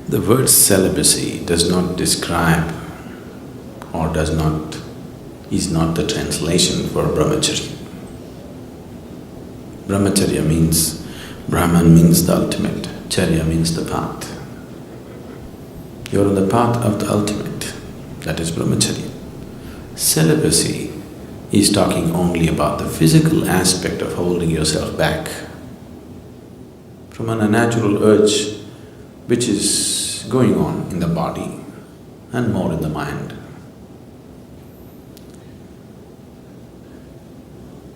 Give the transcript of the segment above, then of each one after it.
The word celibacy does not describe or is not the translation for brahmacharya. Brahmacharya means, Brahman means the ultimate, charya means the path. You're on the path of the ultimate, that is brahmacharya. Celibacy is talking only about the physical aspect of holding yourself back from an unnatural urge which is going on in the body and more in the mind.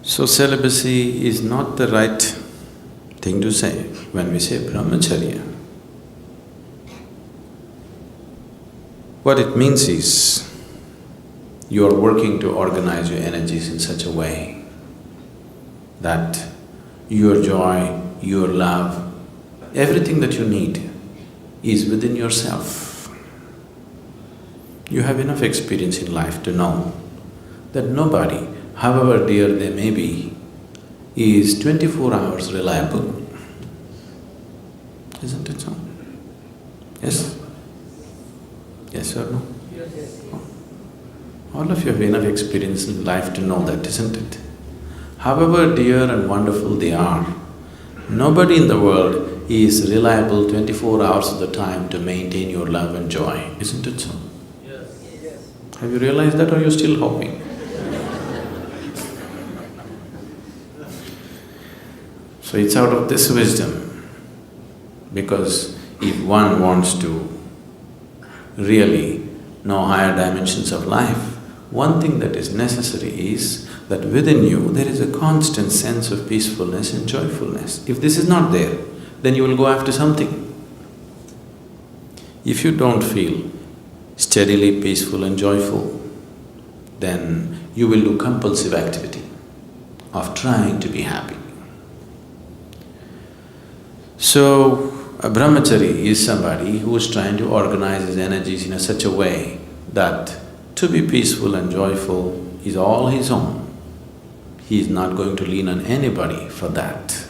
So celibacy is not the right thing to say when we say brahmacharya. What it means is, you are working to organize your energies in such a way that your joy, your love, everything that you need is within yourself. You have enough experience in life to know that nobody, however dear they may be, is 24 hours reliable. Isn't it so? Yes? Yes or no? All of you have enough experience in life to know that, isn't it? However dear and wonderful they are, nobody in the world is reliable 24 hours of the time to maintain your love and joy, isn't it so? Yes. Have you realized that, or are you still hoping? So it's out of this wisdom, because if one wants to really know higher dimensions of life, one thing that is necessary is that within you there is a constant sense of peacefulness and joyfulness. If this is not there, then you will go after something. If you don't feel steadily peaceful and joyful, then you will do compulsive activity of trying to be happy. So, a brahmachari is somebody who is trying to organize his energies in such a way that to be peaceful and joyful is all his own. He is not going to lean on anybody for that.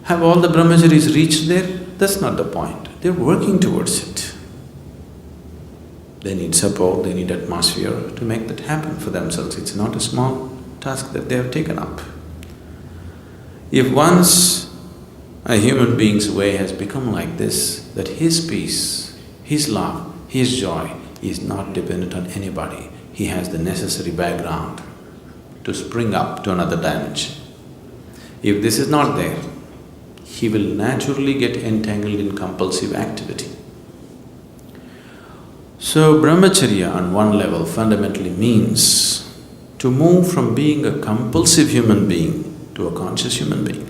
Have all the brahmacharis reached there? That's not the point. They're working towards it. They need support, they need atmosphere to make that happen for themselves. It's not a small task that they have taken up. If once a human being's way has become like this, that his peace, his love, his joy is not dependent on anybody, he has the necessary background to spring up to another dimension. If this is not there, he will naturally get entangled in compulsive activity. So brahmacharya on one level fundamentally means to move from being a compulsive human being to a conscious human being.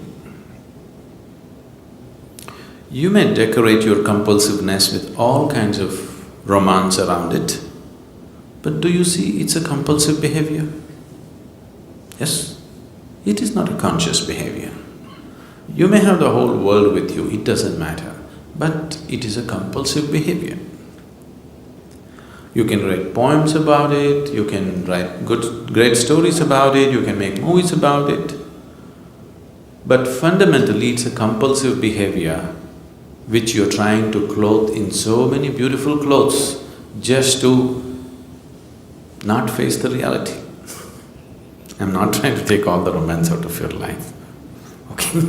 You may decorate your compulsiveness with all kinds of romance around it, but do you see it's a compulsive behavior? Yes? It is not a conscious behavior. You may have the whole world with you, it doesn't matter, but it is a compulsive behavior. You can write poems about it, you can write great stories about it, you can make movies about it, but fundamentally it's a compulsive behavior which you're trying to clothe in so many beautiful clothes just to not face the reality. I'm not trying to take all the romance out of your life, okay?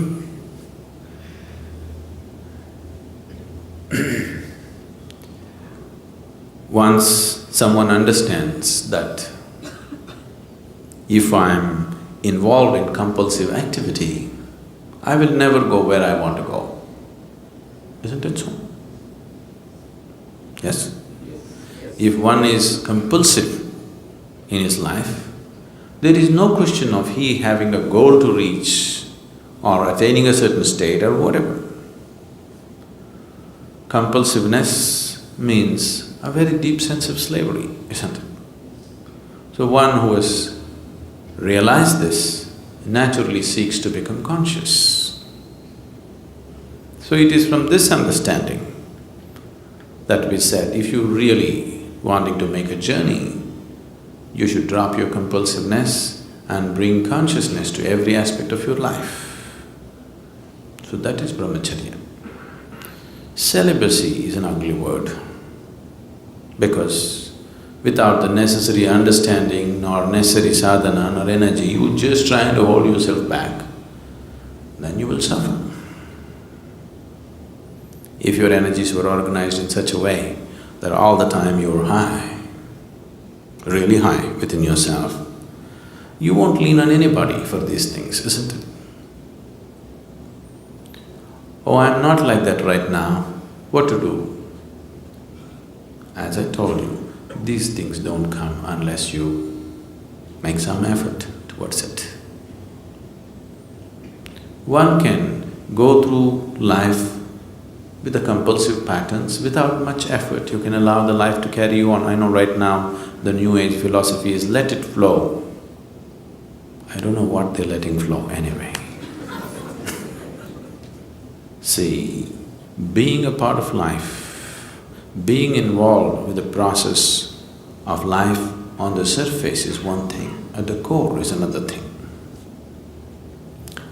Once someone understands that if I'm involved in compulsive activity, I will never go where I want to go. Isn't it so? Yes? If one is compulsive in his life, there is no question of he having a goal to reach or attaining a certain state or whatever. Compulsiveness means a very deep sense of slavery, isn't it? So one who has realized this naturally seeks to become conscious. So it is from this understanding that we said, if you really wanting to make a journey, you should drop your compulsiveness and bring consciousness to every aspect of your life. So that is brahmacharya. Celibacy is an ugly word because without the necessary understanding nor necessary sadhana nor energy, you just trying to hold yourself back, then you will suffer. If your energies were organized in such a way that all the time you're high, really high within yourself, you won't lean on anybody for these things, isn't it? Oh, I'm not like that right now, what to do? As I told you, these things don't come unless you make some effort towards it. One can go through life with the compulsive patterns without much effort. You can allow the life to carry you on. I know right now the new age philosophy is let it flow. I don't know what they're letting flow anyway. See, being a part of life, being involved with the process of life on the surface is one thing, at the core is another thing.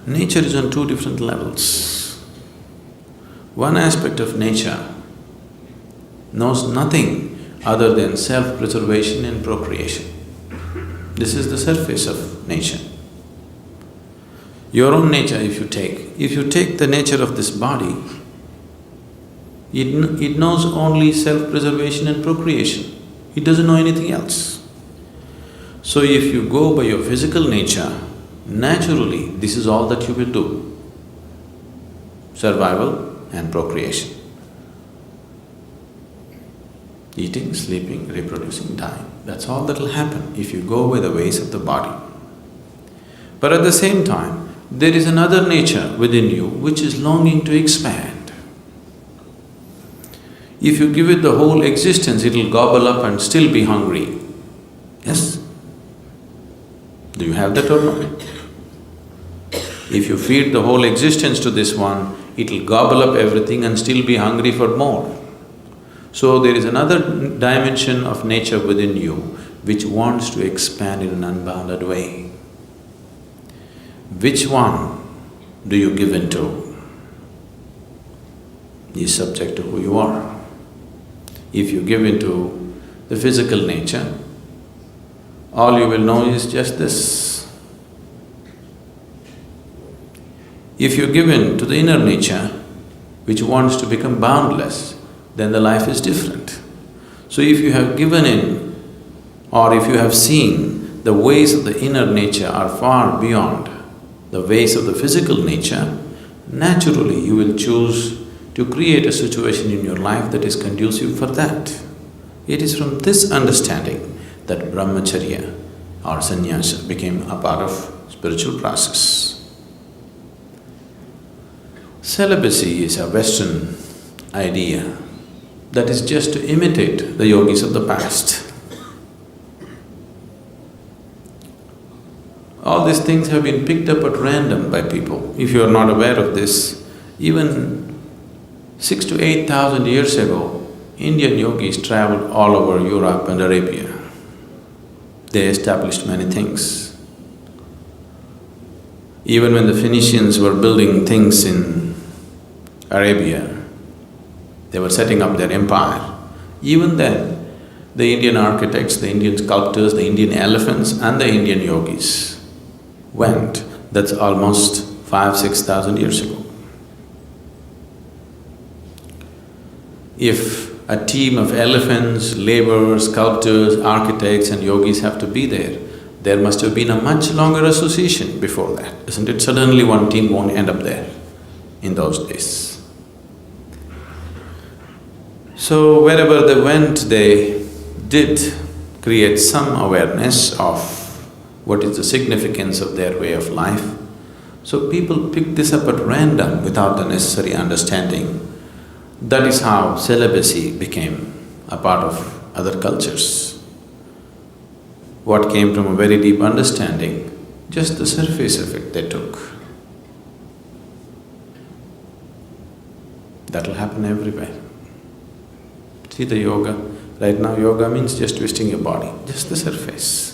Nature is on two different levels. One aspect of nature knows nothing other than self-preservation and procreation. This is the surface of nature. Your own nature if you take the nature of this body, it knows only self-preservation and procreation. It doesn't know anything else. So if you go by your physical nature, naturally this is all that you will do. Survival and procreation. Eating, sleeping, reproducing, dying. That's all that will happen if you go by the ways of the body. But at the same time, there is another nature within you which is longing to expand. If you give it the whole existence, it'll gobble up and still be hungry. Yes? Do you have that or not? If you feed the whole existence to this one, it'll gobble up everything and still be hungry for more. So there is another dimension of nature within you which wants to expand in an unbounded way. Which one do you give into is subject to who you are. If you give into the physical nature, all you will know is just this. If you give in to the inner nature, which wants to become boundless, then the life is different. So if you have given in, or if you have seen the ways of the inner nature are far beyond the ways of the physical nature, naturally you will choose to create a situation in your life that is conducive for that. It is from this understanding that brahmacharya or sannyasa became a part of spiritual process. Celibacy is a Western idea that is just to imitate the yogis of the past. All these things have been picked up at random by people. If you are not aware of this, even 6,000 to 8,000 years ago, Indian yogis traveled all over Europe and Arabia. They established many things. Even when the Phoenicians were building things in Arabia, they were setting up their empire. Even then, the Indian architects, the Indian sculptors, the Indian elephants and the Indian yogis went. That's almost 5,000–6,000 years ago. If a team of elephants, laborers, sculptors, architects and yogis have to be there must have been a much longer association before that, isn't it? Suddenly one team won't end up there in those days. So wherever they went, they did create some awareness of what is the significance of their way of life. So people picked this up at random without the necessary understanding. That is how celibacy became a part of other cultures. What came from a very deep understanding, just the surface of it they took. That'll happen everywhere. See the yoga, right now yoga means just twisting your body, just the surface.